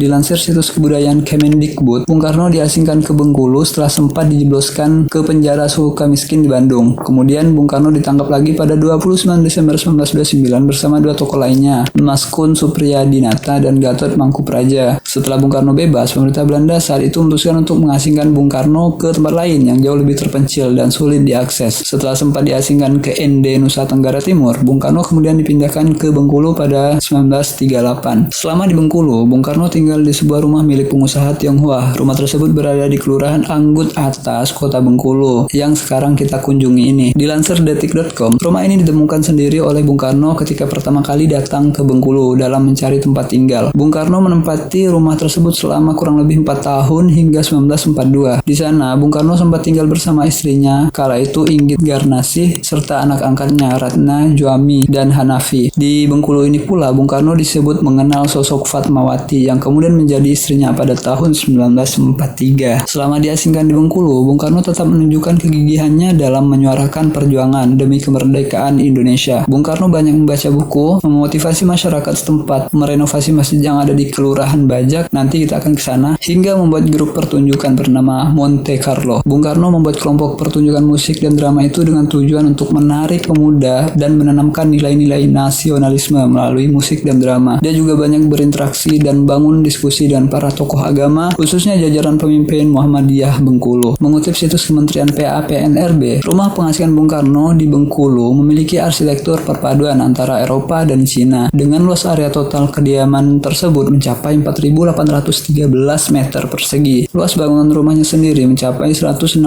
Dilansir situs kebudayaan Kemendikbud, Bung Karno diasingkan ke Bengkulu setelah sempat dijebloskan ke penjara Sukamiskin di Bandung. Kemudian Bung Karno ditangkap lagi pada 29 Desember 1929 bersama dua tokoh lainnya, Mas Kun Supriyadinata dan Gatot Mangkupraja. Setelah Bung Karno bebas, pemerintah Belanda saat itu memutuskan untuk mengasingkan Bung Karno ke tempat lain yang jauh lebih terpencil dan sulit diakses. Setelah sempat diasingkan ke ND Nusa Tenggara Timur, Bung Karno kemudian dipindahkan ke Bengkulu pada 1938. Selama di Bengkulu, Bung Karno tinggal di sebuah rumah milik pengusaha Tionghoa. Rumah tersebut berada di Kelurahan Anggut Atas, Kota Bengkulu, yang sekarang kita kunjungi ini. Dilansir detik.com, rumah ini ditemukan sendiri oleh Bung Karno ketika pertama kali datang ke Bengkulu dalam mencari tempat tinggal. Bung Karno menempati rumah tersebut selama kurang lebih 4 tahun hingga 1942. Di sana, Bung Karno sempat tinggal bersama istrinya, kala itu Inggit Garnasih, serta anak angkatnya Ratna, Juami, dan Hanafi. Di Bengkulu ini pula, Bung Karno disebut mengenal sosok Fatmawati yang kemudian menjadi istrinya pada tahun 1943. Selama diasingkan di Bengkulu, Bung Karno tetap menunjukkan kegigihannya dalam menyuarakan perjuangan demi kemerdekaan Indonesia. Bung Karno banyak membaca buku, memotivasi masyarakat setempat, merenovasi masjid yang ada di Kelurahan Bajak, nanti kita akan ke sana, hingga membuat grup pertunjukan bernama Monte Carlo. Bung Karno membuat kelompok pertunjukan musik dan drama itu dengan tujuan untuk menarik pemuda dan menanamkan nilai-nilai nasionalisme melalui musik dan drama. Dia juga banyak berinteraksi dan bangun diskusi dengan para tokoh agama, khususnya jajaran pemimpin Muhammadiyah Bengkulu. Mengutip situs Kementerian PA PNRB, rumah pengasingan Bung Karno di Bengkulu memiliki arsitektur perpaduan antara Eropa dan Cina. Dengan luas area total kediaman tersebut mencapai 4.813 meter persegi. Luas bangunan rumahnya sendiri mencapai 162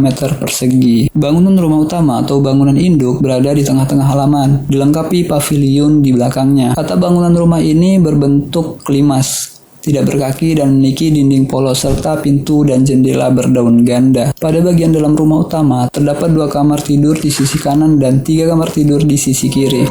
meter persegi. Bangunan rumah utama atau bangunan induk berada di tengah-tengah halaman, dilengkapi paviliun di belakangnya. Atap bangunan rumah ini berbentuk limas, tidak berkaki, dan memiliki dinding polos serta pintu dan jendela berdaun ganda. Pada bagian dalam rumah utama, terdapat 2 kamar tidur di sisi kanan dan 3 kamar tidur di sisi kiri.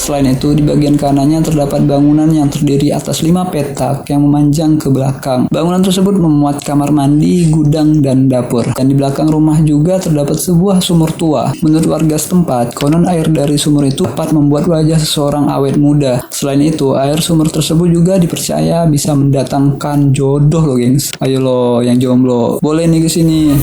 Selain itu, di bagian kanannya terdapat bangunan yang terdiri atas 5 petak yang memanjang ke belakang. Bangunan tersebut memuat kamar mandi, gudang, dan dapur. Dan di belakang rumah juga terdapat sebuah sumur tua. Menurut warga setempat, konon air dari sumur itu dapat membuat wajah seseorang awet muda. Selain itu, air sumur tersebut juga dipercaya bisa mendatangkan jodoh loh, gengs. Ayo lo yang jomblo, boleh nih kesini.